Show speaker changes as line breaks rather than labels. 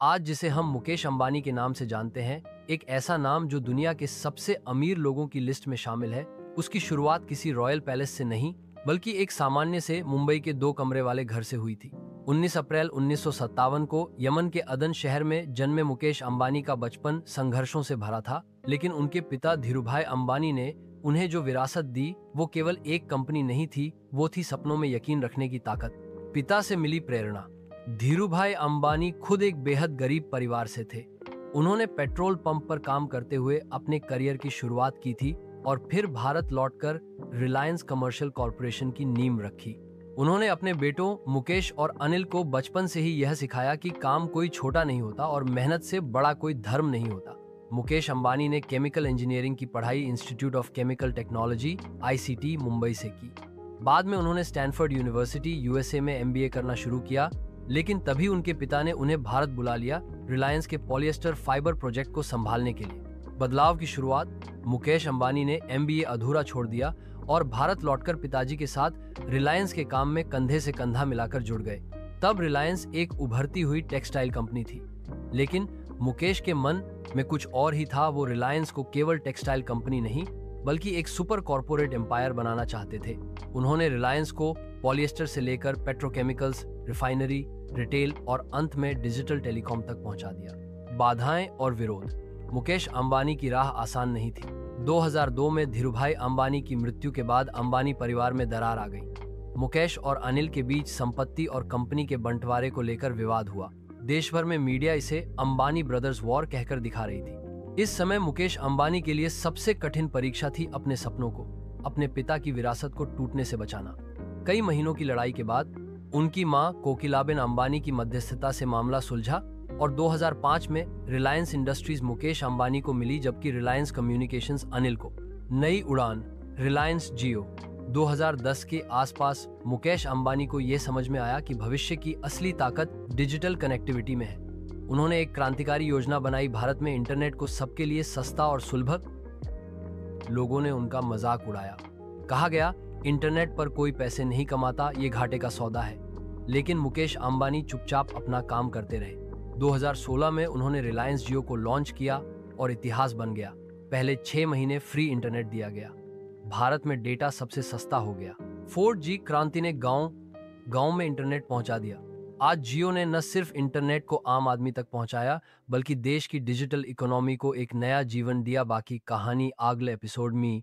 आज जिसे हम मुकेश अंबानी के नाम से जानते हैं, एक ऐसा नाम जो दुनिया के सबसे अमीर लोगों की लिस्ट में शामिल है, उसकी शुरुआत किसी रॉयल पैलेस से नहीं, बल्कि एक सामान्य से मुंबई के 2 कमरे वाले घर से हुई थी। 19 अप्रैल 1957 को यमन के अदन शहर में जन्मे मुकेश अंबानी का बचपन संघर्षों से भरा था, लेकिन उनके पिता धीरूभाई अंबानी ने उन्हें जो विरासत दी, वो केवल एक कंपनी नहीं थी, वो थी सपनों में यकीन रखने की ताकत। पिता से मिली प्रेरणा। धीरूभाई अंबानी खुद एक बेहद गरीब परिवार से थे। उन्होंने पेट्रोल पंप पर काम करते हुए अपने करियर की शुरुआत की थी और फिर भारत लौटकर रिलायंस कमर्शियल कॉरपोरेशन की नींव रखी। उन्होंने अपने बेटों मुकेश और अनिल को बचपन से ही यह सिखाया कि काम कोई छोटा नहीं होता और मेहनत से बड़ा कोई धर्म नहीं होता। मुकेश अंबानी ने केमिकल इंजीनियरिंग की पढ़ाई institute of chemical technology (ICT) Mumbai से की। बाद में उन्होंने स्टैनफोर्ड यूनिवर्सिटी USA में MBA करना शुरू किया, लेकिन तभी उनके पिता ने उन्हें भारत बुला लिया रिलायंस के पॉलिएस्टर फाइबर प्रोजेक्ट को संभालने के लिए। बदलाव की शुरुआत। मुकेश अंबानी ने MBA अधूरा छोड़ दिया और भारत लौटकर पिताजी के साथ रिलायंस के काम में कंधे से कंधा मिलाकर जुड़ गए। तब रिलायंस एक उभरती हुई टेक्सटाइल कंपनी थी, लेकिन मुकेश के मन में कुछ और ही था। वो रिलायंस को केवल टेक्सटाइल कंपनी नहीं, बल्कि एक सुपर कॉर्पोरेट एम्पायर बनाना चाहते थे। उन्होंने रिलायंस को पॉलिएस्टर से लेकर पेट्रोकेमिकल्स, रिफाइनरी, रिटेल और अंत में डिजिटल टेलीकॉम तक पहुंचा दिया। बाधाएं और विरोध। मुकेश अंबानी की राह आसान नहीं थी। 2002 में धीरूभाई अंबानी की मृत्यु के बाद अंबानी परिवार में दरार आ गई। मुकेश और अनिल के बीच संपत्ति और कंपनी के बंटवारे को लेकर विवाद हुआ। देश भर में मीडिया इसे अंबानी ब्रदर्स वॉर कहकर दिखा रही थी। इस समय मुकेश अंबानी के लिए सबसे कठिन परीक्षा थी अपने सपनों को, अपने पिता की विरासत को टूटने से बचाना। कई महीनों की लड़ाई के बाद उनकी मां कोकिलाबेन अंबानी की मध्यस्थता से मामला सुलझा और 2005 में रिलायंस इंडस्ट्रीज मुकेश अंबानी को मिली, जबकि रिलायंस कम्युनिकेशंस अनिल को। नई उड़ान। रिलायंस जियो। 2010 के आसपास मुकेश अंबानी को यह समझ में आया कि भविष्य की असली ताकत डिजिटल कनेक्टिविटी में है। उन्होंने एक क्रांतिकारी योजना बनाई, भारत में इंटरनेट को सबके लिए सस्ता और सुलभ। लोगों ने उनका मजाक उड़ाया। कहा गया, इंटरनेट पर कोई पैसे नहीं कमाता, ये घाटे का सौदा है। लेकिन मुकेश अंबानी चुपचाप अपना काम करते रहे। 2016 में उन्होंने रिलायंस जियो को लॉन्च किया और इतिहास बन गया। पहले 6 महीने फ्री इंटरनेट दिया गया। भारत में डेटा सबसे सस्ता हो गया। 4G क्रांति ने गांव में इंटरनेट पहुंचा दिया। आज जियो ने न सिर्फ इंटरनेट को आम आदमी तक पहुंचाया, बल्कि देश की डिजिटल इकोनॉमी को एक नया जीवन दिया। बाकी कहानी अगले एपिसोड में।